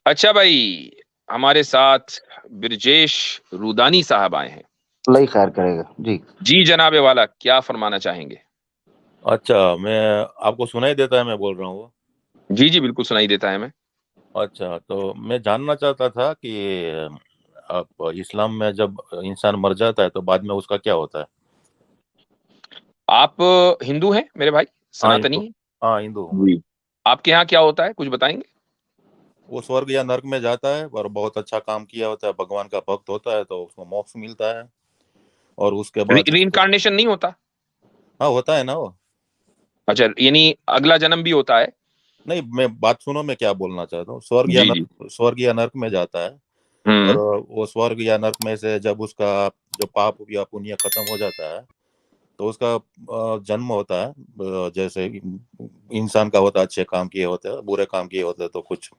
अच्छा भाई, हमारे साथ ब्रजेश रूदानी साहब आए हैं। अल्लाह ही खैर करेगा जी। जी जनाबे वाला, क्या फरमाना चाहेंगे? अच्छा, मैं आपको सुनाई देता है मैं बोल रहा हूँ। जी जी, बिल्कुल सुनाई देता है हमें। अच्छा, तो मैं जानना चाहता था कि आप इस्लाम में जब इंसान मर जाता है तो बाद में उसका क्या होता है? आप हिंदू हैं मेरे भाई? हाँ, सनातनी हिंदू। हैं? हाँ, हिंदू हूँ मैं। जी। आपके यहाँ क्या होता है, कुछ बताएंगे? वो स्वर्ग या नर्क में जाता है और बहुत अच्छा काम किया होता है, भगवान का भक्त होता है तो उसको मोक्ष मिलता है। और उसके बाद जिसको। रीइंकार्नेशन नहीं होता? हाँ, होता है ना वो। अच्छा, यानी अगला जन्म भी होता है? नहीं, मैं बात सुनो, मैं क्या बोलना चाहता हूँ। जी जी। स्वर्ग या नर्क में जाता है। और हम्म। वो स्वर्ग या नर्क में से जब उसका जो पाप या पुण्य खत्म हो जाता है तो उसका जन्म होता है। जैसे इंसान का होता है, अच्छे काम किए होते हैं, बुरे काम किए होते हैं, तो कुछ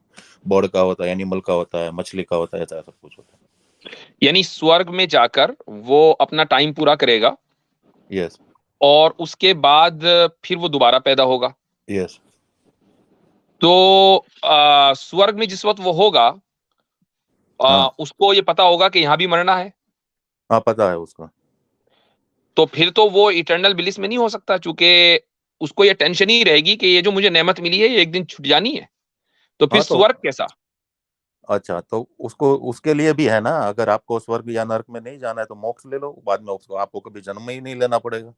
बर्ड का होता है, एनिमल का होता है, मछली का होता है, ऐसा सब कुछ होता यानी स्वर्ग में जाकर वो अपना टाइम पूरा करेगा है। यस। और उसके बाद फिर वो दोबारा पैदा होगा। यस। तो स्वर्ग में जिस वक्त वो होगा, हाँ। उसको ये पता होगा कि यहाँ भी मरना है। हाँ, पता है उसको। तो फिर तो वो इटर्नल ब्लिस में नहीं हो सकता, चूंकि उसको ये टेंशन ही रहेगी कि ये जो मुझे नेमत मिली है ये एक दिन छुट जानी है। तो फिर हाँ, तो स्वर्ग कैसा? अच्छा, तो उसको उसके लिए भी है ना, अगर आपको स्वर्ग या नर्क में नहीं जाना है तो मोक्ष ले लो, बाद में उसको आपको कभी जन्म ही नहीं लेना पड़ेगा।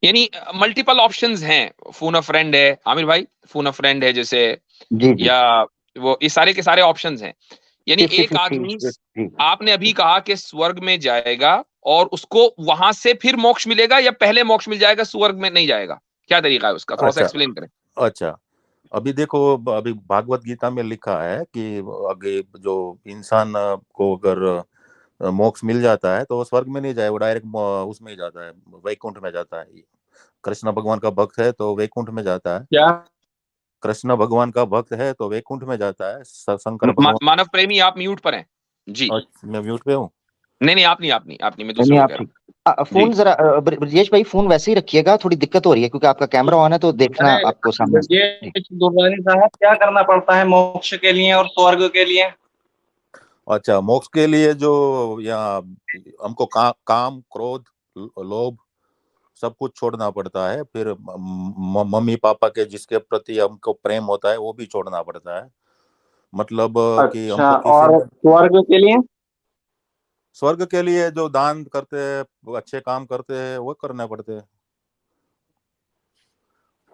यानी मल्टीपल ऑप्शंस हैं। फोन अ फ्रेंड है आमिर भाई, फोन अ फ्रेंड है जैसे, जी जी। या वो इस सारे के सारे ऑप्शंस हैं। यानी फिफ्टी एक फिफ्टी आदमी, जी। आपने अभी कहा कि स्वर्ग में जाएगा और उसको वहां से फिर मोक्ष मिलेगा, या पहले मोक्ष मिल जाएगा स्वर्ग में नहीं जाएगा? क्या तरीका है उसका, थोड़ा सा अच्छा। एक्सप्लेन करें। अच्छा, अभी देखो, अभी भागवत गीता में लिखा है कि आगे जो इंसान को अगर मोक्ष मिल जाता है तो वो स्वर्ग में नहीं जाए, वो डायरेक्ट उसमें ही जाता है, वैकुंठ में जाता है। कृष्ण भगवान का भक्त है तो वैकुंठ में जाता है। क्या? कृष्ण भगवान का भक्त है तो वैकुंठ में जाता है। शंकर भगवान। मानव प्रेमी, आप म्यूट पर हैं। जी। मैं म्यूट पे हूँ। नहीं नहीं, आप नहीं, आप नहीं, आप नहीं, मैं नहीं दूसरे नहीं, को आप कह रहा ठीक। हूँ। जी। फोन जरा ब्रजेश भाई फोन वैसे ही रखिएगा, थोड़ी दिक्कत हो रही है क्योंकि आपका कैमरा ऑन है तो देखना अरे आपको सामने से। जी। ये दुर्गानी साहब, क्या करना पड़ता है मोक्ष के लिए और स्वर्ग के लिए? अच्छा, मोक्ष के लिए जो यहाँ हमको काम, क्रोध, लोभ, सब कुछ छोड़ना पड़ता है। फिर मम्मी पापा के जिसके प्रति हमको प्रेम होता है वो भी छोड़ना पड़ता है। मतलब कि अच्छा, हमको किसी और ने। स्वर्ग के लिए? स्वर्ग के लिए जो दान करते हैं, वो अच्छे काम करते हैं, वो करने पड़ते हैं।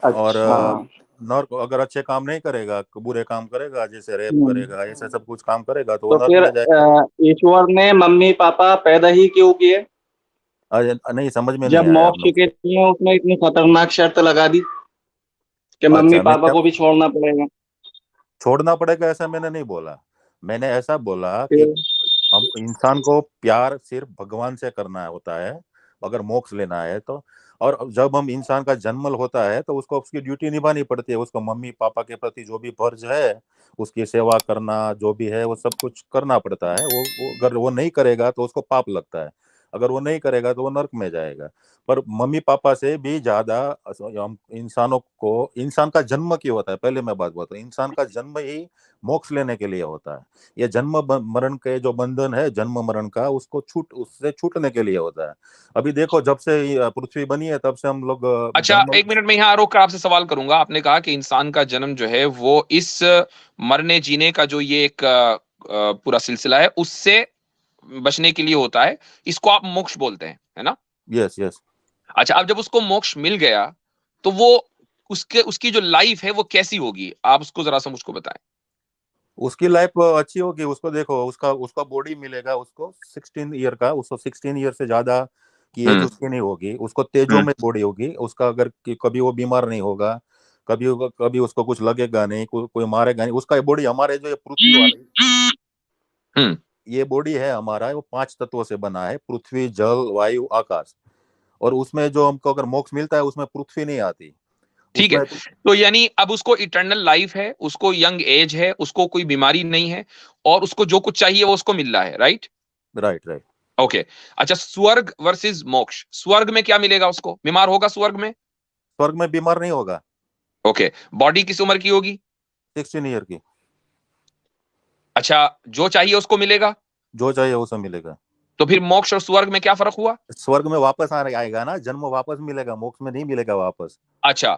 और अच्छा। नर्क अगर अच्छे काम नहीं करेगा, बुरे काम करेगा, जैसे रेप हम्म। करेगा, ऐसे सब कुछ काम करेगा तो वो तो नर्क फिर में जाएगा। ईश्वर ने मम्मी पापा पैदा ही क्यों किए? अरे नहीं, समझ में नहीं जब आया आप मोक्ष लोग। के लिए उसने इतनी खतरनाक शर्त लगा दी कि मम्मी अच्छा, मैं पापा क्या को भी छोड़ना पड़ेगा। छोड़ना पड़ेगा ऐसा मैंने नहीं बोला। मैंने ऐसा बोला कि फिर हम इंसान को प्यार सिर्फ भगवान से करना होता है अगर मोक्ष लेना है तो। और जब हम इंसान का जन्मल होता है तो उसको उसकी ड्यूटी निभानी पड़ती है, उसको मम्मी पापा के प्रति जो भी फर्ज है, उसकी सेवा करना जो भी है वो सब कुछ करना पड़ता है। वो अगर वो नहीं करेगा तो उसको पाप लगता है, अगर वो नहीं करेगा तो वो नर्क में जाएगा। पर मम्मी पापा से भी ज्यादा हम इंसानों को, इंसान का जन्म क्यों होता है, पहले मैं बात बताऊं, इंसान का जन्म ही मोक्ष लेने के लिए होता है। ये जन्म मरण के जो बंधन है, जन्म मरण का, उसको उससे छूटने के लिए होता है। अभी देखो, जब से ये पृथ्वी बनी है तब से हम लोग अच्छा, जन्म। एक मिनट में यहाँ रोक कर आपसे सवाल करूंगा। आपने कहा कि इंसान का जन्म जो है वो इस मरने जीने का जो ये एक पूरा सिलसिला है उससे बचने के लिए होता है। इसको आप मोक्ष बोलते हैं, है ना? Yes, yes. अच्छा, अब जब उसको मोक्ष मिल गया तो वो उसके उसकी जो लाइफ है वो कैसी होगी, आप उसको जरा सा मुझको बताएं। उसकी लाइफ अच्छी होगी। उसको देखो, उसका उसका बॉडी मिलेगा उसको 16 ईयर का, उसको 16 ईयर से ज्यादा की एज हम्म। उसकी नहीं होगी। उसको तेजो हम्म। में बॉडी होगी उसका, अगर कभी वो बीमार नहीं होगा, कभी कभी उसको कुछ लगेगा नहीं, कोई मारेगा नहीं। उसका बॉडी हमारे जो ये पृथ्वी वाली हम्म। ये बॉडी है हमारा, वो 5 तत्वों से बना है, पृथ्वी, जल, वायु, आकाश। और उसमें जो हमको अगर मोक्ष मिलता है उसमें पृथ्वी नहीं आती ठीक है। उसमें। तो यानी अब उसको इटर्नल लाइफ है, उसको यंग एज है, उसको कोई बीमारी नहीं है, और उसको जो कुछ चाहिए वो उसको मिल रहा है, राइट? Right, right. ओके। अच्छा, स्वर्ग वर्सेस मोक्ष, स्वर्ग में क्या मिलेगा उसको? बीमार होगा स्वर्ग में? स्वर्ग में बीमार नहीं होगा। ओके। बॉडी किस उम्र की होगी? 16 ईयर की। अच्छा, जो चाहिए उसको मिलेगा, जो चाहिए उसे मिलेगा। तो फिर मोक्ष और स्वर्ग में क्या फर्क हुआ? स्वर्ग में वापस आएगा ना, जन्म वापस मिलेगा, मोक्ष में नहीं मिलेगा वापस। अच्छा,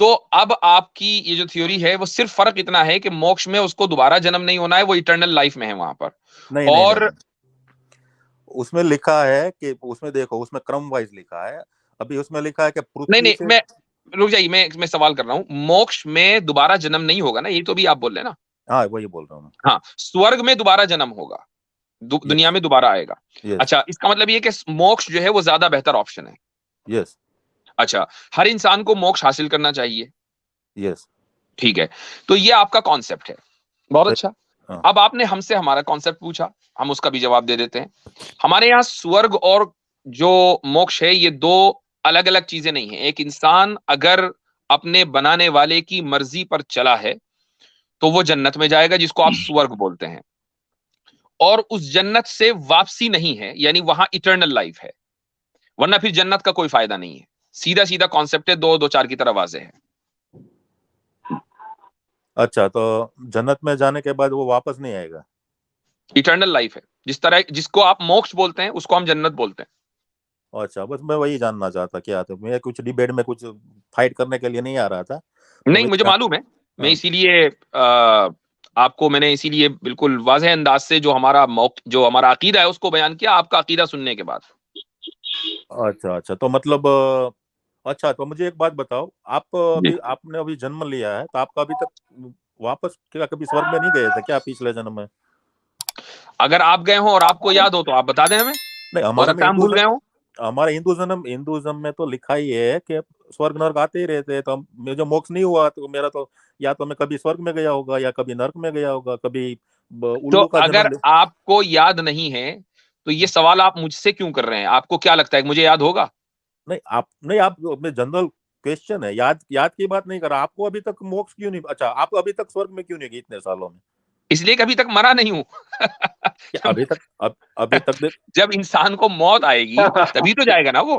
तो अब आपकी ये जो थ्योरी है वो सिर्फ फर्क इतना है कि मोक्ष में उसको दोबारा जन्म नहीं होना है, वो इटर्नल लाइफ में है वहां पर। नहीं नहीं नहीं, और नहीं। उसमें लिखा है कि उसमें देखो, उसमें क्रम वाइज लिखा है। अभी उसमें लिखा है कि नहीं पृथ्वी नहीं, से। मैं रुक जाइए, मैं सवाल कर रहा हूं, मोक्ष में दोबारा जन्म नहीं होगा ना, ये तो भी आप बोल रहे हैं ना? हाँ, वही बोल रहा हूँ मैं। हाँ, स्वर्ग में दोबारा जन्म होगा, दुनिया यस में दोबारा आएगा। यस अच्छा, इसका मतलब ये कि मोक्ष जो है वो ज्यादा बेहतर ऑप्शन है। यस अच्छा, हर इंसान को मोक्ष हासिल करना चाहिए, यस। ठीक है, तो ये आपका कॉन्सेप्ट है, बहुत अच्छा। हाँ। अब आपने हमसे हमारा कॉन्सेप्ट पूछा, हम उसका भी जवाब दे देते हैं। हमारे यहाँ स्वर्ग और जो मोक्ष है ये दो अलग अलग चीजें नहीं है। एक इंसान अगर अपने बनाने वाले की मर्जी पर चला है तो वो जन्नत में जाएगा, जिसको आप स्वर्ग बोलते हैं, और उस जन्नत से वापसी नहीं है, यानी वहां इटर्नल लाइफ है, वरना फिर जन्नत का कोई फायदा नहीं है। सीधा सीधा कॉन्सेप्ट है, दो दो चार की तरह वाजे है। अच्छा, तो जन्नत में जाने के बाद वो वापस नहीं आएगा? इटर्नल लाइफ है, जिस तरह जिसको आप मोक्ष बोलते हैं उसको हम जन्नत बोलते अच्छा, बस मैं वही जानना चाहता, क्या था, मैं कुछ डिबेट में कुछ फाइट करने के लिए नहीं आ रहा था। हैं। मैं नहीं, वही मुझे जान। मालूम है, मैं हाँ। इसीलिए आपको मैंने इसीलिए बिल्कुल वाज़ेह अंदाज से जो हमारा अकीदा है उसको बयान किया, आपका अकीदा सुनने के बाद। अच्छा अच्छा, तो मतलब अच्छा, तो मुझे एक बात बताओ, आप जी। अभी आपने अभी जन्म लिया है, तो आपका अभी तक वापस क्या कभी स्वर्ग में नहीं गए थे क्या पिछले जन्म में? अगर आप गए हो और आपको याद हो तो आप बता दें हमें, नहीं, हो हमारे में सकता है हम भूल गए हो। हमारे हिंदुज्म में तो लिखा ही है कि स्वर्ग नर्क आते ही रहते हैं। तो मुझे मोक्ष नहीं हुआ तो मेरा तो, या तो मैं कभी स्वर्ग में गया होगा, या कभी नर्क में गया होगा, कभी तो उल्लू का अगर जन्म ले। आपको याद नहीं है तो ये सवाल आप मुझसे क्यों कर रहे हैं? आपको क्या लगता है कि मुझे याद होगा? नहीं, आप में जनरल क्वेश्चन है, याद याद की बात नहीं कर रहा। आपको अभी तक मोक्ष क्यों नहीं, अच्छा, आप अभी तक स्वर्ग में क्यों नहीं गए इतने सालों में? इसलिए कभी तक मरा नहीं हूं। क्या अभी तक, अभी तक जब इंसान को मौत आएगी तभी तो जाएगा ना वो।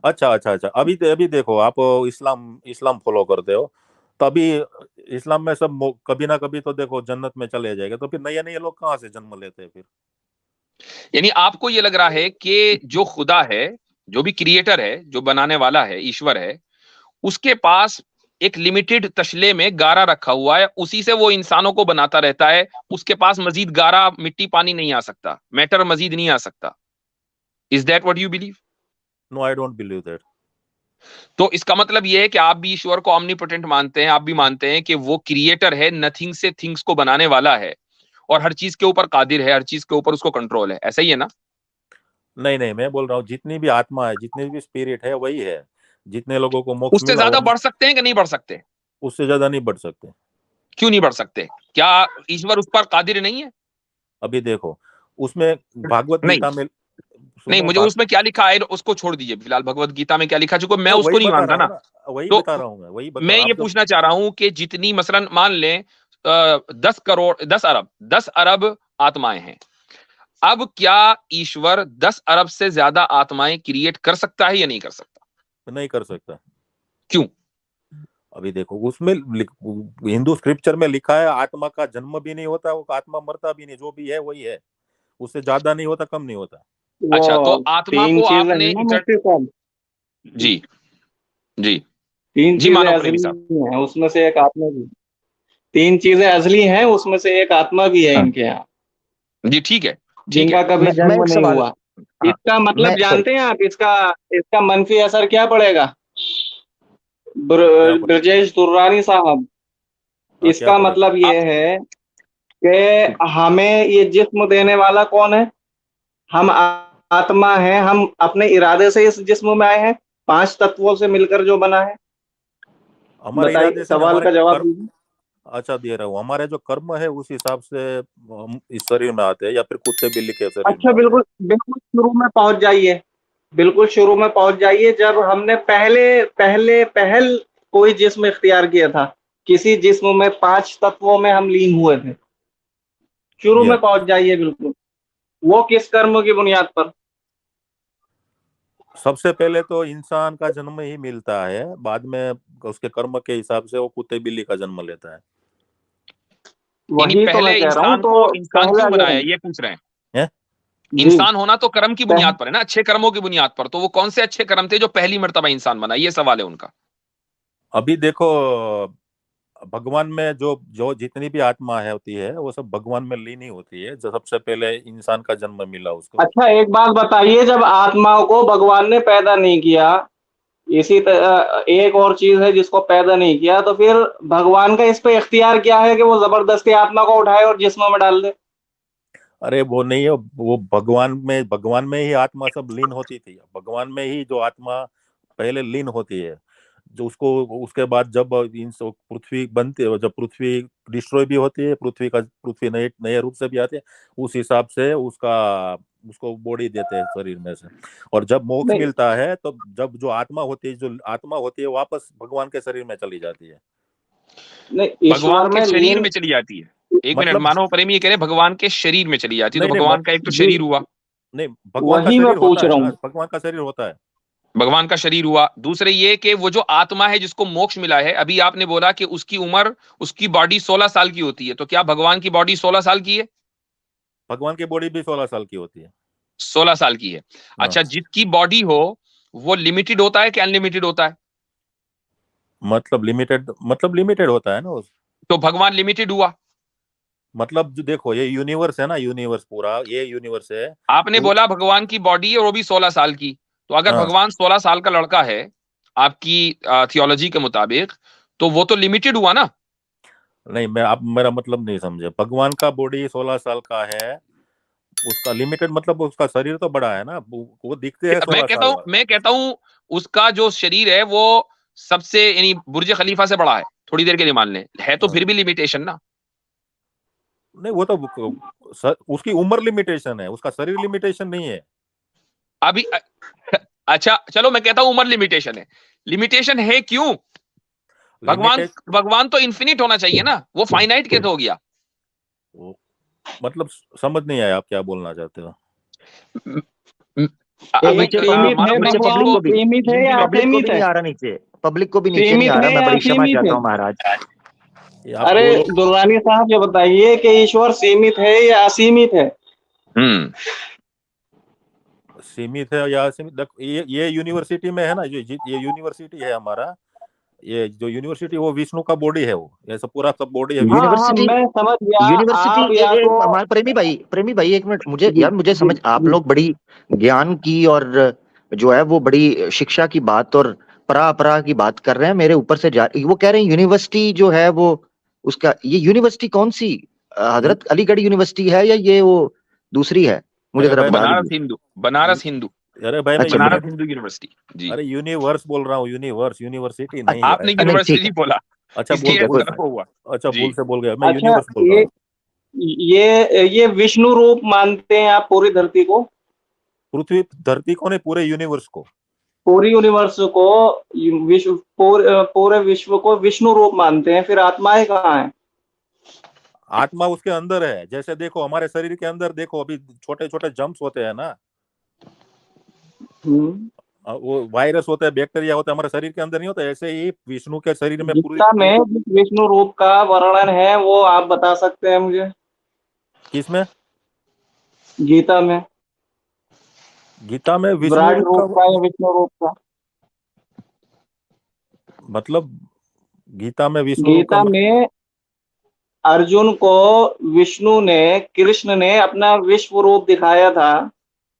अच्छा अच्छा अच्छा, अभी देखो, आप इस्लाम इस्लाम फॉलो करते हो, तभी इस्लाम में सब कभी ना कभी तो देखो जन्नत में चले जाएंगे, तो फिर नए नए लोग कहाँ से जन्म लेते हैं फिर? यानी आपको ये लग रहा है कि जो खुदा है, जो भी क्रिएटर है, जो बनाने वाला है, ईश्वर है, उसके पास एक लिमिटेड तशले में गारा रखा हुआ है, उसी से वो इंसानों को बनाता रहता है। उसके पास मजीद गारा, मिट्टी, पानी नहीं आ सकता, मैटर मजीद नहीं आ सकता। Is that what you believe? No, I don't believe that. तो इसका मतलब यह है कि आप भी ईश्वर को ऑमनीपोटेंट मानते हैं, आप भी मानते हैं कि वो क्रिएटर है, नथिंग से थिंग्स को बनाने वाला है, और हर चीज के ऊपर कादिर है, हर चीज के ऊपर उसको कंट्रोल है, ऐसा ही है ना? नहीं नहीं, मैं बोल रहा हूँ जितनी भी आत्मा है, जितनी भी स्पिरिट है, वही है। जितने लोगों को मोक्ष उससे मिला वो ज्यादा बढ़ सकते हैं कि नहीं बढ़ सकते? उससे ज्यादा नहीं बढ़ सकते। क्यों नहीं बढ़ सकते? क्या ईश्वर उस पर कादिर नहीं है? अभी देखो, उसमें भागवत नहीं गीता में, नहीं, सुनो मुझे भाग उसमें क्या लिखा है उसको छोड़ दीजिए फिलहाल। भगवत गीता में क्या लिखा, चूंकि मैं मैं उसको वही नहीं बता मानता रहा हूँ ना। ना, वही तो बता रहा हूँ, मैं वही बता मैं रहा हूँ ये आप जब। पूछना चाह रहा हूं कि जितनी मसलन मान लें 10 करोड़, 10 अरब, 10 अरब आत्माएं हैं, अब क्या ईश्वर 10 अरब से ज्यादा आत्माएं क्रिएट कर सकता है या नहीं कर सकता? नहीं कर सकता। क्यों? अभी देखो, उसमें हिंदू स्क्रिप्चर में लिखा है, आत्मा का जन्म भी नहीं होता, वो आत्मा मरता भी नहीं, जो भी है वही है। उससे ज्यादा नहीं होता, कम नहीं होता। अच्छा, तो वो आत्मा तीन को चीजें आपने हैं ना मुफ्ती साहब, जी जी तीन जी, चीजें मानो प्रेमी साहब। असली हैं उसमें से एक आत्मा भी, तीन चीजें असली हैं उसमें से एक आत्मा भी है हाँ। इनके यहाँ, जी ठीक है, ठीक जिनका है। कभी मैं जन्म एक नहीं सवाल, हुआ। हाँ, इसका मतलब मैं सॉरी, जानते हैं आप, इसका इसका मनफी असर क्या पड़ेगा? क्या ब्रजेश दुर्रानी साहब, हाँ, क्या इसका पड़ेगा? मतलब आप ये है कि हमें ये जिस्म देने वाला कौन है? हम आत्मा है, हम अपने इरादे से इस जिस्म में आए हैं, पांच तत्वों से मिलकर जो बना है। हमारे बताइए, इरादे से नहीं, सवाल हमारे का जवाब कर्म। दीजिए। अच्छा, दे रहा हूँ, हमारे जो कर्म है उस हिसाब से हम इस शरीर में आते हैं, या फिर कुत्ते बिल्ली के शरीर में अच्छा, आते हैं। बिल्कुल बिल्कुल शुरू में पहुंच जाइए, बिल्कुल शुरू में पहुंच जाइए, जब हमने पहले पहले पहल कोई जिस्म इख्तियार किया था, किसी जिस्म में पांच तत्वों में हम लीन हुए थे। शुरू में यस। पहुंच जाइए बिल्कुल। वो किस कर्म की बुनियाद पर? सबसे पहले तो इंसान का जन्म ही मिलता है, बाद में उसके कर्म के हिसाब से वो कुत्ते बिल्ली का जन्म लेता है। यानी वही तो पहले मैं कह रहा हूँ। इंसान तो को इंसान पहला क्यों बनाया, जन्म ये पूछ रहे हैं। हैं? जी इंसान होना तो कर्म की पह, बुनियाद पर है ना, अच्छे कर्मों की बुनियाद पर। तो वो कौन से अच्छे कर्म थे जो पहली मर्तबा इंसान बना, ये सवाल है उनका। अभी देखो, भगवान में जो जो जितनी भी आत्मा है होती है वो सब भगवान में लीन ही होती है, जो सबसे पहले इंसान का जन्म मिला उसको। अच्छा एक बात बताइए, जब आत्माओं को भगवान ने पैदा नहीं किया, इसी तरह एक और चीज है जिसको पैदा नहीं किया, तो फिर भगवान का इस पे इख्तियार क्या है कि वो जबरदस्ती आत्मा को उठाए और जिस्म में डाल दे। अरे वो नहीं है, वो भगवान में ही आत्मा सब लीन होती थी। भगवान में ही जो आत्मा पहले लीन होती है, जो उसको उसके बाद जब इन पृथ्वी बनती है, जब पृथ्वी डिस्ट्रॉय भी होती है, पृथ्वी नए नए रूप से भी आती है, उस हिसाब से उसको बॉडी देते हैं शरीर में से। और जब मोक्ष नहीं मिलता है तो जब जो आत्मा होती है वापस भगवान के शरीर में चली जाती है। नहीं, भगवान ईश्वर के में शरीर लीन। में चली जाती है। एक मिनट, मतलब मानव प्रेमी ये कह रहे हैं भगवान के शरीर में चली जाती है, नहीं तो नहीं भगवान का एक तो जी शरीर हुआ। नहीं, भगवान का वही मैं शरीर पूछ होता है रहा ना, हूँ। भगवान का शरीर होता है। भगवान का शरीर हुआ। दूसरे ये कि वो जो आत्मा है जिसको मोक्ष मिला है, अभी आपने बोला कि उसकी उम्र, उसकी बॉडी 16 साल की होती है, तो क्या भगवान की बॉडी 16 साल की है? भगवान की बॉडी भी 16 साल की होती है। 16 साल की है। हाँ, अच्छा, जिसकी बॉडी हो वो लिमिटेड होता है कि अनलिमिटेड होता है? मतलब लिमिटेड होता है ना तो भगवान लिमिटेड हुआ। मतलब जो देखो, ये यूनिवर्स है ना, यूनिवर्स पूरा ये यूनिवर्स है। आपने वो बोला भगवान की बॉडी है और वो भी 16 साल की। तो अगर हाँ, भगवान 16 साल का लड़का है आपकी थियोलॉजी के मुताबिक, तो वो तो लिमिटेड हुआ ना। नहीं, मैं आप मेरा मतलब नहीं समझे। भगवान का बॉडी 16 साल का है, उसका लिमिटेड मतलब उसका शरीर तो बड़ा है ना, वो दिखते हैं 16 साल वाला। मैं कहता हूं उसका जो शरीर है वो सबसे, यानी बुर्ज खलीफा से बड़ा है, थोड़ी देर के लिए मान लें, है तो फिर हाँ। भी लिमिटेशन ना। नहीं, वो तो उसकी उम्र लिमिटेशन है, उसका शरीर लिमिटेशन नहीं है। अभी अच्छा चलो, मैं कहता हूं उम्र लिमिटेशन है। लिमिटेशन है क्यों? भगवान लिमिटेड भगवान तो इन्फिनिट होना चाहिए ना, वो फाइनाइट कैसे हो गया? मतलब समझ नहीं आया आप क्या बोलना चाहते हो। म- म- एक अभी नीचे सीमित मानव है नीचे प्रेमी पब्लिक भगवान, जिनको, को भी, सीमित है या पब्लिक को भी असीमित नहीं है? आ रहा नीचे, पब्लिक को भी नीचे नहीं सीमित आ रहा। है मैं या बड़ी क्षमा असीमित चाहता है? हूँ महाराज। ये आप अरे दो लोग दुर्रानी साहब ये बताइए कि ईश्वर सीमित है या असीमित है? हम्म सीमित है या सीमित, ये यूनिवर्सिटी में है ना, ये यूनिवर्सिटी है हमारा। ये जो यूनिवर्सिटी वो विष्णु का बॉडी है, वो ये सब पूरा सब बॉडी है हाँ विष्णु। हाँ यूनिवर्सिटी, मैं समझ गया। यूनिवर्सिटी आप या तो हमारे प्रेमी भाई एक मिनट, मुझे जी यार मुझे जी समझ, आप जी लोग बड़ी ज्ञान की और जो है वो बड़ी शिक्षा की बात और परा की बात कर रहे हैं, मेरे ऊपर से जा, वो कह रहे हैं यूनिवर्सिटी जो है वो, उसका ये यूनिवर्सिटी कौन सी, यू- हजरत अलीगढ़ यूनिवर्सिटी है या ये वो दूसरी है? मुझे अरे जरा भाई बता बनारस दीजिए। हिंदू, यू, बनारस हिंदू, अरे भाई मैं अच्छा बनारस हिंदू यूनिवर्सिटी जी। अरे यूनिवर्स बोल रहा हूँ, यूनिवर्सिटी नहीं है। आपने नहीं ठीक यूनिवर्सिटी है, बोला, अच्छा इसलिए ठीक है, ऐसा कोई रखा हुआ। अच्छा जी। भूल से बोल गया, मैं अच्छा यूनिवर्स बोल रहा हूँ। ये विष्णु रूप मानते हैं आप पूरी धरती को? पृथ्वी धरती को नहीं, पूरे यूनिवर्स को। पूरी यूनिवर्स को, विश्व पूरे विश्व को विष्णु रूप मानते हैं, फिर आत्माएं कहाँ हैं? आत्मा उसके अंदर है। जैसे देखो हमारे शरीर के अंदर देखो, अभी छोटे छोटे जम्स होते हैं ना, हम्म। वो वायरस होता है, बैक्टीरिया होता है, हमारे शरीर के अंदर नहीं होता। ऐसे ही विष्णु के शरीर में पूरी गीता में जिस विष्णु रूप का वर्णन है वो आप बता सकते हैं मुझे? किसमें? गीता में गीता में विष्णु विराट रूप का रूप का या विष्णु रूप का? मतलब, गीता में विष्णु रूप का गीता में अर्जुन को विष्णु ने, कृष्ण ने अपना विश्व रूप दिखाया था,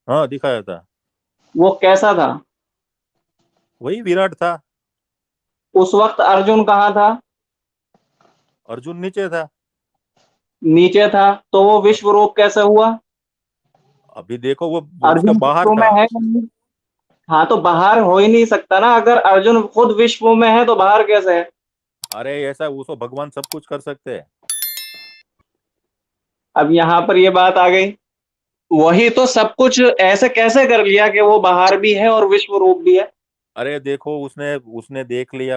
हाँ, दिखाया था। वो कैसा था? वही विराट था। उस वक्त अर्जुन कहाँ था? अर्जुन नीचे था। नीचे था, तो वो विश्व रूप कैसे हुआ? अभी देखो वो उसके अर्जुन बाहर विश्व में था। है कि नहीं? हाँ तो बाहर हो ही नहीं सकता ना, अगर अर्जुन खुद विश्व में है तो बाहर कैसे है? अरे ऐसा, उसको भगवान सब कुछ कर सकते हैं। अब यहाँ पर ये बात आ गई, वही तो सब कुछ ऐसे कैसे कर लिया कि वो बाहर भी है और विश्व रूप भी है? अरे देखो, उसने उसने देख लिया,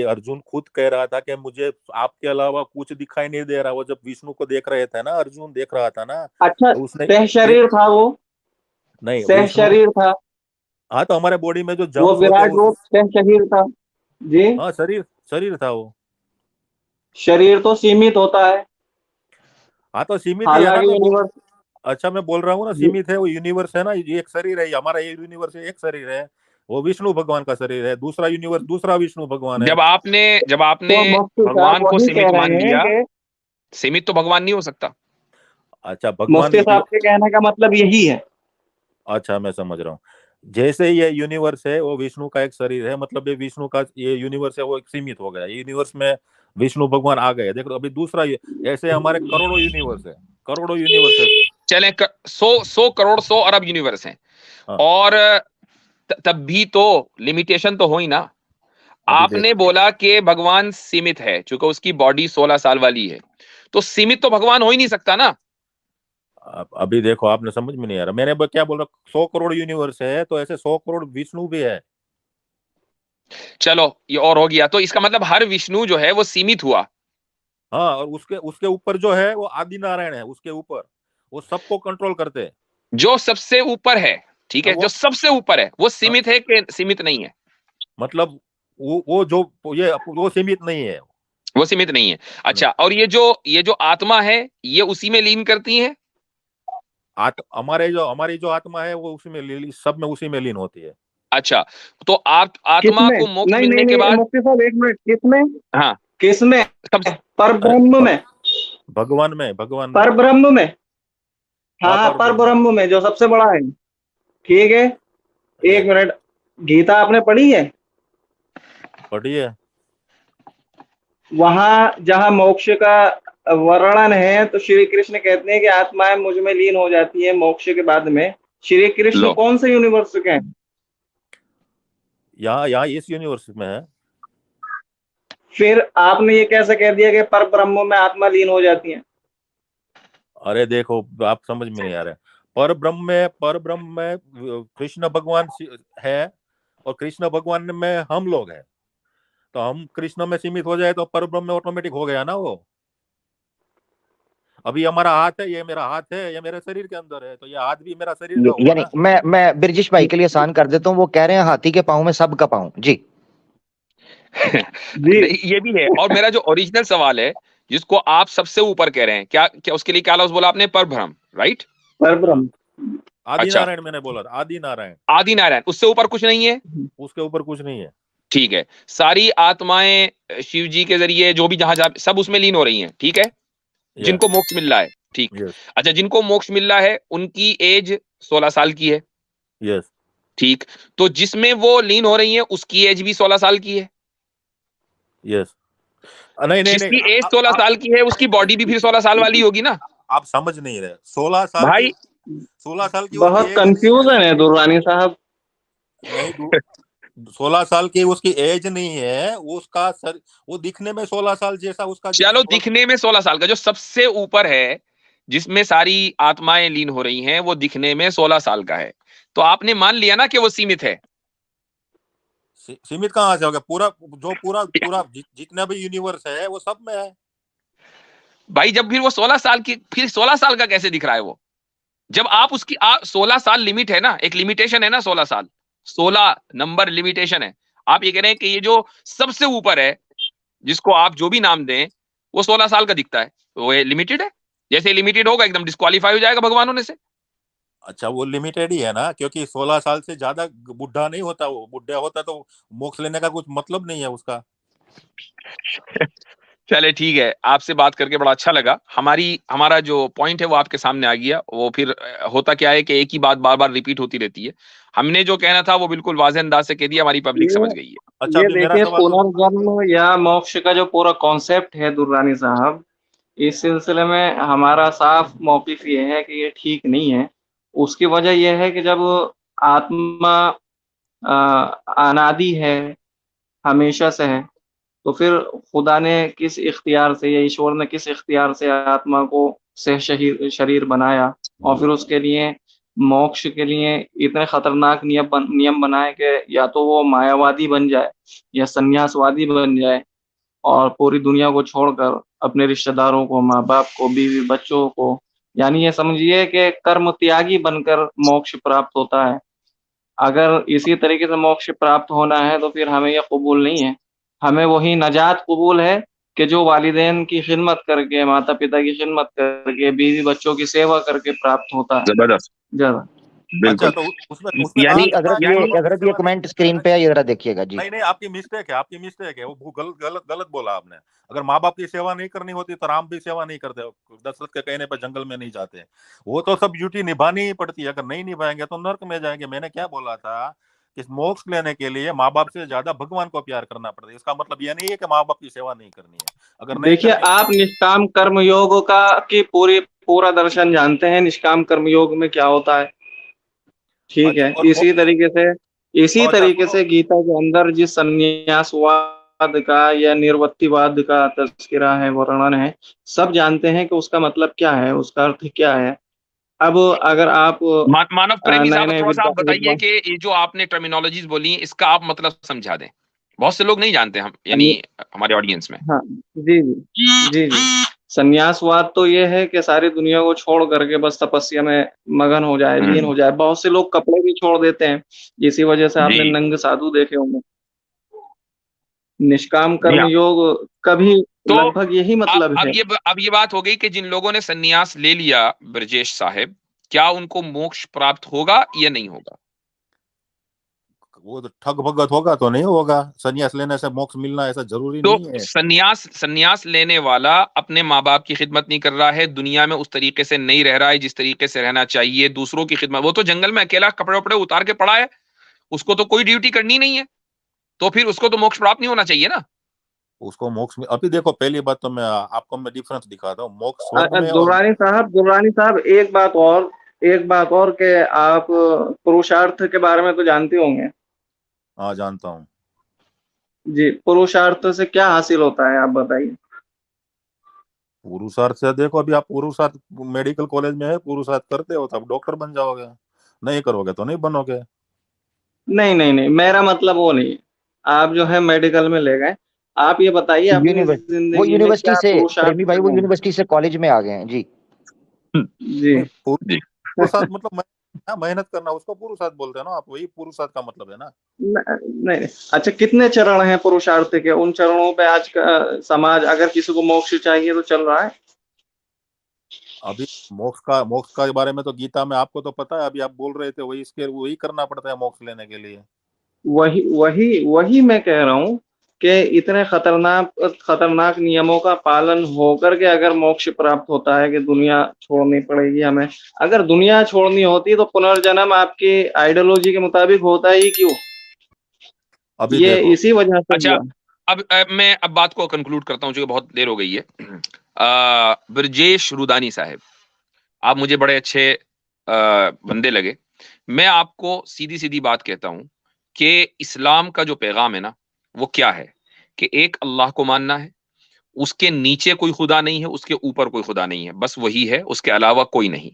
अर्जुन खुद कह रहा था कि मुझे आपके अलावा कुछ दिखाई नहीं दे रहा। वो जब विष्णु को देख रहे थे ना, अर्जुन देख रहा था ना, अच्छा तो उसने सह शरीर था वो? नहीं, सह विष्णु। शरीर था? हाँ, तो हमारे बॉडी में जो वो जम्स होते हैं विराट रूप सह शरीर था जी? हाँ, शरीर शरीर था वो। शरीर तो सीमित होता है, हाँ तो सीमित ही है ना, हालांकि यूनिवर्स। अच्छा मैं बोल रहा हूँ ना, सीमित है, वो यूनिवर्स है ना, ये एक शरीर है, ये हमारा ये यूनिवर्स एक शरीर है, वो विष्णु भगवान का शरीर है, दूसरा यूनिवर्स दूसरा विष्णु भगवान है। जब आपने तो मुफ्ती साहब भगवान को वही कह सीमित मान रहे हैं लिया, कि, सीमित तो भगवान नहीं हो सकता। अच्छा भगवान मुफ्ती साहब के कहने का मतलब यही है। अच्छा मैं समझ रहा हूँ। जैसे ये यूनिवर्स है वो विष्णु का एक शरीर है, मतलब ये विष्णु का ये यूनिवर्स है वो एक सीमित हो गया, ये यूनिवर्स में विष्णु भगवान आ गए। देखो अभी दूसरा ऐसे हमारे करोड़ों यूनिवर्स है, करोड़ों यूनिवर्स है। चले 100 करोड़ 100 अरब यूनिवर्स हैं, हाँ और तब भी तो लिमिटेशन तो हो ही ना। अभी आपने देखो, बोला कि भगवान सीमित है, चूंकि उसकी बॉडी 16 साल वाली है, तो सीमित तो भगवान हो ही नहीं सकता ना। अभी देखो आपने समझ में नहीं आ रहा, मैंने क्या बोल रहा, 100 करोड़ यूनिवर्स है तो ऐसे 100 करोड़ विष्णु भी है। चलो ये और हो गया, तो इसका मतलब हर विष्णु जो है वो सीमित हुआ। हाँ और उसके उसके ऊपर जो है वो आदि नारायण है, उसके ऊपर वो सबको कंट्रोल करते हैं। जो सबसे ऊपर है, ठीक हाँ, है, जो सबसे ऊपर है वो हाँ, सीमित है कि सीमित नहीं है? मतलब वो जो ये वो सीमित नहीं है। वो सीमित नहीं है। नहीं, अच्छा, और ये जो आत्मा है, ये उसी में लीन करती है? हमारी जो आत्मा है वो उसी में सब में उसी में लीन होती है। अच्छा, तो आप आत्मा किसमें? को मोक्ष नहीं नहीं मिलने के नहीं बाद, मुफ्ती साहब, एक मिनट, किसमें? हाँ, किसमें? सब, पर अरे ब्रह्म में? भगवान में। पर ब्रह्म में? हाँ हाँ हाँ, पर पर ब्रह्म में ब्रह्म में जो सबसे बड़ा है। ठीक है, एक यस मिनट, गीता आपने पढ़ी है? पढ़िए। वहां जहां मोक्ष का वर्णन है, तो श्री कृष्ण कहते हैं कि आत्माएं मुझ में लीन हो जाती है मोक्ष के बाद में। श्री कृष्ण लो, कौन से यूनिवर्स के हैं? यहाँ यहाँ इस यूनिवर्स में है। फिर आपने ये कैसे कह दिया कि पर ब्रह्म में आत्मा लीन हो जाती है? अरे देखो आप समझ में नहीं आ रहे, पर ब्रह्म में कृष्ण भगवान है, और कृष्ण भगवान में हम लोग हैं, तो हम कृष्ण में सीमित हो जाए तो पर ब्रह्म में ऑटोमेटिक हो गया ना वो। अभी हमारा हाथ है, ये मेरा हाथ है, ये मेरे शरीर के अंदर है, तो ये हाथ भी मेरा शरीर का हुआ यानी ना। मैं बिरजिश भाई के लिए आसान कर देता हूँ, वो कह रहे हैं हाथी के पाँव में सबका पाँव जी। जी। नहीं, ये भी है। और मेरा जो ओरिजिनल सवाल है, जिसको आप सबसे ऊपर कह रहे हैं, क्या क्या उसके लिए क्या लफ्ज बोला आपने? पर ब्रह्म, राइट? पर हाँ ब्रह्म। आदि अच्छा, नारायण मैंने बोला था, आदि नारायण, आदि नारायण, उससे ऊपर कुछ नहीं है? उसके ऊपर कुछ नहीं है। ठीक है, सारी आत्माएं शिव जी के जरिए जो भी जहां जहां सब उसमें लीन हो रही हैं, ठीक है, यस जिनको मोक्ष मिल रहा है, ठीक। यस अच्छा, जिनको मोक्ष मिल रहा है उनकी एज 16 साल की है, यस ठीक। तो जिसमें वो लीन हो रही है उसकी एज भी 16 साल की है। यस नहीं नहीं नहीं जिसकी एज 16 साल की है उसकी बॉडी भी फिर 16 साल वाली होगी ना? आप समझ नहीं रहे, 16 साल की, भाई, 16 साल की उसकी बहुत एज नहीं है। कंफ्यूजन है दुर्रानी साहब। नहीं 16 साल की उसकी एज नहीं है, वो उसका वो दिखने में 16 साल जैसा उसका चलो, दिखने में 16 साल का, जो सबसे ऊपर है, जिसमें सारी आत्माएं लीन हो रही हैं, वो दिखने में 16 साल का है, तो आपने मान लिया ना कि वो सीमित है? सीमित कहाँ से हो गया, पूरा जो पूरा पूरा जितना भी यूनिवर्स है वो सब में है। भाई, जब फिर वो 16 साल की, फिर 16 साल का कैसे दिख रहा है वो? जब आप उसकी 16 साल लिमिट है ना, एक लिमिटेशन है ना, 16 साल, 16 नंबर लिमिटेशन है। आप ये कह रहे हैं कि ये जो सबसे ऊपर है, जिसको आप जो भी नाम दें, वो 16 साल का दिखता है, तो वो लिमिटेड है। जैसे लिमिटेड होगा एकदम डिस्क्वालीफाई हो जाएगा भगवान होने से। अच्छा वो लिमिटेड ही है ना, क्योंकि 16 साल से ज्यादा बुढ़ा नहीं होता, वो बुढ़ा होता तो मोक्ष लेने का कुछ मतलब नहीं है उसका। चले ठीक है, आपसे बात करके बड़ा अच्छा लगा। हमारा जो पॉइंट है वो आपके सामने आ गया। वो फिर होता क्या है कि एक ही बात बार बार रिपीट होती रहती है। हमने जो कहना था वो बिल्कुल वाज़ेह अंदाज से कह दिया, हमारी पब्लिक ये समझ गई है। अच्छा ये अभी मेरा देखिए, सवाल तो, पुनर्जन्म या मोक्ष का जो पूरा कॉन्सेप्ट है दुर्रानी साहब, इस सिलसिले में हमारा साफ मौकिफ ये है कि ये ठीक नहीं है। उसकी वजह यह है कि जब आत्मा अनादि है, हमेशा से है, तो फिर खुदा ने किस इख्तियार से या ईश्वर ने किस इख्तियार से आत्मा को सह शरीर शरीर बनाया, और फिर उसके लिए मोक्ष के लिए इतने खतरनाक नियम बनाए कि या तो वो मायावादी बन जाए या सन्यासवादी बन जाए, और पूरी दुनिया को छोड़कर अपने रिश्तेदारों को, माँ बाप को, बीवी बच्चों को, यानी ये समझिए कि कर्म त्यागी बनकर मोक्ष प्राप्त होता है। अगर इसी तरीके से मोक्ष प्राप्त होना है तो फिर हमें यह कबूल नहीं है। हमें वही नजात कबूल है कि जो वालिदैन की खिदमत करके, माता पिता की खिदमत करके, बीवी बच्चों की सेवा करके प्राप्त होता है जबरदस्त, ज्यादा। अच्छा, बिल्कुल। तो उसमें उसमें कहा यानी जी, लिखा है कि यानी माँ-बाप की अगर ये सेवा नहीं कमेंट करनी स्क्रीन है? पे है, ये जरा देखिएगा जी। नहीं, नहीं, आपकी मिस्टेक है, वो गलत गलत गलत बोला आपने। अगर माँ-बाप की सेवा नहीं करनी होती तो राम भी सेवा नहीं करते, दशरथ के कहने पे जंगल में नहीं जाते। वो तो सब ड्यूटी निभानी ही पड़ती है, अगर नहीं निभाएंगे तो नर्क में जाएंगे। मैंने क्या बोला था कि मोक्ष लेने के लिए माँ-बाप से ज्यादा भगवान को प्यार करना पड़ता है। इसका मतलब ये नहीं है कि माँ-बाप की सेवा नहीं करनी है, अगर नहीं देखिए, करनी आप निष्काम कर्म योग का की पूरा दर्शन जानते हैं, निष्काम कर्म योग में क्या होता है, ठीक अच्छा, है। इसी अच्छा तरीके सुनो, से गीता के अंदर जिस संन्यासवाद का या निर्वृत्तिवाद का तस्करा है, वर्णन है, सब जानते हैं कि उसका मतलब क्या है, उसका अर्थ क्या है। अब अगर आप मानव प्रेमी नए साहब, नए थोड़ा सा आप बताइए विद्वान कि ये जो आपने टर्मिनोलॉजीज बोली हैं, इसका आप मतलब समझा दें। बहुत से लोग नहीं जानते, हम यानी हमारे ऑडियंस में। हाँ, जी जी, जी जी। संन्यासवाद तो ये है कि सारी दुनिया को छोड़ करके बस तपस्या में मगन हो जाए, लीन हो जाए। बहुत से लोग कपड़े भी छोड़ देते हैं, इसी वजह से आपने जी नंग साधु देखे होंगे। निष्काम जी कर्म हाँ। योग का भी तो लगभग यही मतलब है। अब ये बात हो गई कि जिन लोगों ने सन्यास ले लिया, ब्रजेश साहब, क्या उनको मोक्ष प्राप्त होगा या नहीं होगा? वो तो ठग भगत होगा तो नहीं होगा। संन्यास लेने से मोक्ष मिलना ऐसा जरूरी तो नहीं है। सन्यास लेने वाला अपने माँ बाप की खिदमत नहीं कर रहा है, दुनिया में उस तरीके से नहीं रह रहा है जिस तरीके से रहना चाहिए, दूसरों की खिदमत। वो तो जंगल में अकेला कपड़े वपड़े उतार के पड़ा है, उसको तो कोई ड्यूटी करनी नहीं है, तो फिर उसको तो मोक्ष प्राप्त नहीं होना चाहिए ना। उसको मोक्ष में अभी देखो, पहली बात तो मैं डिफरेंस दिखाता हूँ मोक्ष स्वर्ग में और दुर्रानी साहब, एक बात और के आप पुरुषार्थ के बारे में तो जानते होंगे। हाँ, जानता हूँ। जी, पुरुषार्थ से क्या हासिल होता है, आप बताइए। पुरुषार्थ से देखो, अभी आप पुरुषार्थ मेडिकल कॉलेज में है, पुरुषार्थ करते हो तब डॉक्टर बन जाओगे, नहीं करोगे तो नहीं बनोगे। नहीं नहीं नहीं, मेरा मतलब वो नहीं है। आप जो है मेडिकल में ले गए, आप ये बताइए अपनी यूनिवर्स वो जिंदगी में यूनिवर्सिटी क्या से, पुरुषार्थ प्रेमी भाई, वो करना है। यूनिवर्सिटी से कॉलेज में आ गए हैं जी। जी। नहीं, जी पुरुषार्थ मतलब मेहनत करना, उसको पुरुषार्थ बोलते हैं ना आप, वही पुरुषार्थ का मतलब है ना। नहीं, अच्छा, कितने चरण हैं पुरुषार्थ के? उन चरणों पे आज का समाज, अगर किसी को मोक्ष चाहिए तो चल रहा है। अभी मोक्ष का बारे में तो गीता में आपको तो पता है, अभी आप बोल रहे थे वही करना पड़ता है मोक्ष लेने के लिए। वही वही वही मैं कह रहा हूँ कि इतने खतरनाक खतरनाक नियमों का पालन होकर के अगर मोक्ष प्राप्त होता है कि दुनिया छोड़नी पड़ेगी हमें। अगर दुनिया छोड़नी होती तो पुनर्जन्म आपकी आइडियोलॉजी के मुताबिक होता ही क्यों? अभी ये देखो, इसी वजह से अच्छा, हुआ। अब मैं बात को कंक्लूड करता हूं, क्योंकि बहुत देर हो गई है। ब्रजेश रुदानी साहब, आप मुझे बड़े अच्छे बंदे लगे। मैं आपको सीधी सीधी बात कहता हूं कि इस्लाम का जो पैगाम है ना, वो क्या है कि एक अल्लाह को मानना है, उसके नीचे कोई खुदा नहीं है, उसके ऊपर कोई खुदा नहीं है, बस वही है, उसके अलावा कोई नहीं।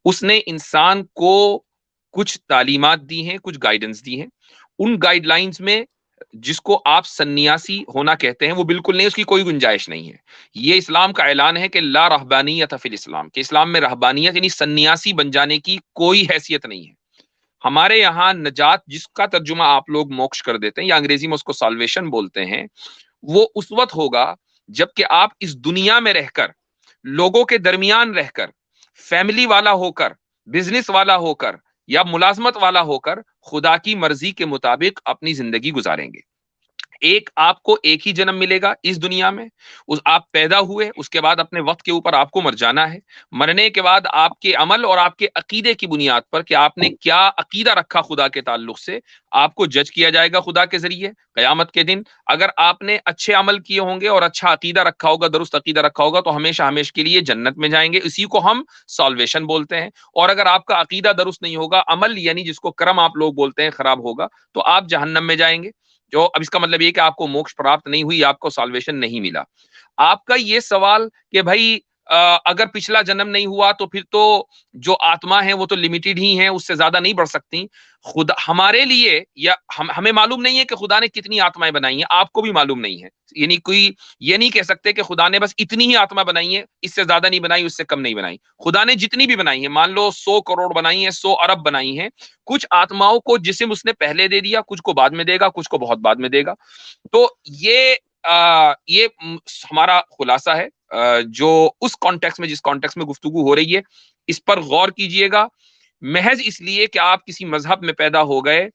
उसने इंसान को कुछ तालीमात दी हैं, कुछ गाइडेंस दी हैं। उन गाइडलाइंस में जिसको आप सन्यासी होना कहते हैं, वो बिल्कुल नहीं, उसकी कोई गुंजाइश नहीं है। ये इस्लाम का ऐलान है कि ला रहबानियत फिल इस्लाम, कि इस्लाम में रहबानियत यानी सन्यासी बन जाने की कोई हैसियत नहीं है। हमारे यहाँ नजात, जिसका तर्जुमा आप लोग मोक्ष कर देते हैं या अंग्रेजी में उसको साल्वेशन बोलते हैं, वो उस वक्त होगा जबकि आप इस दुनिया में रहकर, लोगों के दरमियान रहकर, फैमिली वाला होकर, बिजनेस वाला होकर या मुलाजमत वाला होकर खुदा की मर्जी के मुताबिक अपनी जिंदगी गुजारेंगे। एक आपको एक ही जन्म मिलेगा इस दुनिया में। आप पैदा हुए, उसके बाद अपने वक्त के ऊपर आपको मर जाना है। मरने के बाद आपके अमल और आपके अकीदे की बुनियाद पर कि आपने क्या अकीदा रखा खुदा के ताल्लुक से, आपको जज किया जाएगा खुदा के जरिए कयामत के दिन। अगर आपने अच्छे अमल किए होंगे और अच्छा अकीदा रखा होगा, दुरुस्त अकीदा रखा होगा, तो हमेशा हमेशा के लिए जन्नत में जाएंगे। इसी को हम सॉल्वेशन बोलते हैं। और अगर आपका अकीदा दुरुस्त नहीं होगा, अमल यानी जिसको कर्म आप लोग बोलते हैं, खराब होगा, तो आप जहन्नम में जाएंगे। जो अब इसका मतलब ये कि आपको मोक्ष प्राप्त नहीं हुई, आपको साल्वेशन नहीं मिला। आपका ये सवाल कि भाई अगर पिछला जन्म नहीं हुआ तो फिर तो जो आत्मा है वो तो लिमिटेड ही है, उससे ज्यादा नहीं बढ़ सकती। खुदा हमारे लिए या हमें मालूम नहीं है कि खुदा ने कितनी आत्माएं बनाई हैं, आपको भी मालूम नहीं है। यानी कोई ये नहीं कह सकते कि खुदा ने बस इतनी ही आत्मा बनाई है, इससे ज्यादा नहीं बनाई, उससे कम नहीं बनाई। खुदा ने जितनी भी बनाई है, मान लो 100 करोड़ बनाई है, 100 अरब बनाई है, कुछ आत्माओं को जिस्म उसने पहले दे दिया, कुछ को बाद में देगा, कुछ को बहुत बाद में देगा। तो ये ये हमारा खुलासा है जो उस कॉन्टेक्स्ट में, जिस कॉन्टेक्स्ट में गुफ्तगू हो रही है, इस पर गौर कीजिएगा। महज इसलिए कि आप किसी मजहब में पैदा हो गए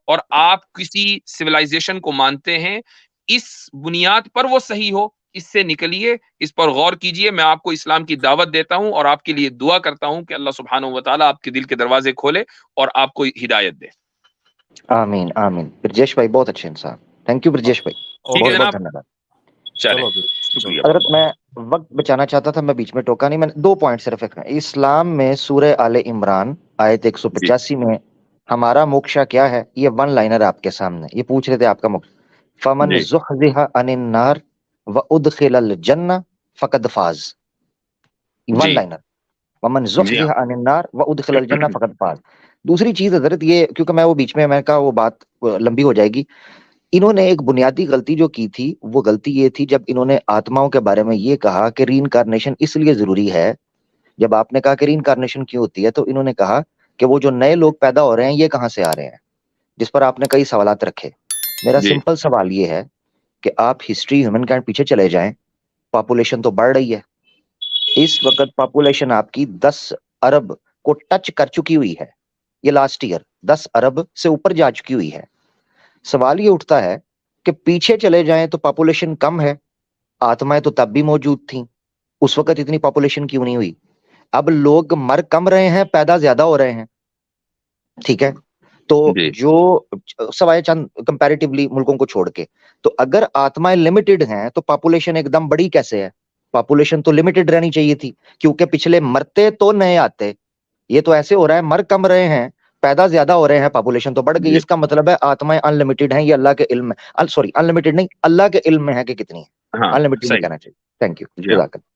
और आप किसी सिविलाइजेशन को मानते हैं, इस बुनियाद पर वो सही हो, इससे निकलिए, इस पर गौर कीजिए। मैं आपको इस्लाम की दावत देता हूं और आपके लिए दुआ करता हूं कि अल्लाह सुब्हानहू व तआला आपके दिल के दरवाजे खोले और आपको हिदायत दे। आमीन आमीन। ब्रजेश भाई बहुत अच्छे इंसान, थैंक यू ब्रजेश भाई, ठीक है बहुत बहुत जनाब, धन्यवाद। चले, चलो फिर, शुक्रिया। हजरत मैं वक्त बचाना चाहता था, मैं बीच में टोका नहीं, मैंने 2 पॉइंट सिर्फ रखना। इस्लाम में सूरह आले इमरान आयत 185 में हमारा मोक्षा क्या है, ये वन लाइनर आपके सामने, ये पूछ रहे थे आपका मोक्ष, फमन जी ज़ुहज़िहा अनिन नार व उदखिलल जन्नह फकद फाज। वन जी लाइनर, वमन जी हाँ, ज़ुहज़िहा अनिन नार व उदखिलल जन्नह फकद फाज। दूसरी चीज हजरत ये, क्योंकि मैं वो बीच में, मैंने कहा वो बात लंबी हो जाएगी, इन्होंने एक बुनियादी गलती जो की थी, वो गलती ये थी जब इन्होंने आत्माओं के बारे में ये कहा कि रीइंकार्नेशन इसलिए जरूरी है। जब आपने कहा कि रीइंकार्नेशन क्यों होती है, तो इन्होंने कहा कि वो जो नए लोग पैदा हो रहे हैं ये कहां से आ रहे हैं, जिस पर आपने कई सवालात रखे। मेरा जी सिंपल सवाल ये है कि आप हिस्ट्री ह्यूमन काइंड पीछे चले जाएं, पॉपुलेशन तो बढ़ रही है, इस वक्त पॉपुलेशन आपकी 10 अरब को टच कर चुकी हुई है, ये लास्ट ईयर 10 अरब से ऊपर जा चुकी हुई है। सवाल ये उठता है कि पीछे चले जाएं तो पॉपुलेशन कम है, आत्माएं तो तब भी मौजूद थी, उस वक्त इतनी पॉपुलेशन क्यों नहीं हुई? अब लोग मर कम रहे हैं, पैदा ज्यादा हो रहे हैं, ठीक है? तो जी जो सवाए चंद कंपैरेटिवली मुल्कों को छोड़ के, तो अगर आत्माएं लिमिटेड हैं तो पॉपुलेशन एकदम बड़ी कैसे है? पॉपुलेशन तो लिमिटेड रहनी चाहिए थी, क्योंकि पिछले मरते तो नए आते, ये तो ऐसे हो रहा है मर कम रहे हैं, पैदा ज्यादा हो रहे हैं, पॉपुलेशन तो बढ़ गई। जी इसका मतलब है आत्माएं अनलिमिटेड हैं, ये अल्लाह के इल्म में, सॉरी अनलिमिटेड नहीं, अल्लाह के इल्म में है कि कितनी है, हाँ अनलिमिटेड नहीं सही, कहना चाहिए। थैंक यू, जी हाँ। जज़ाकल्लाह।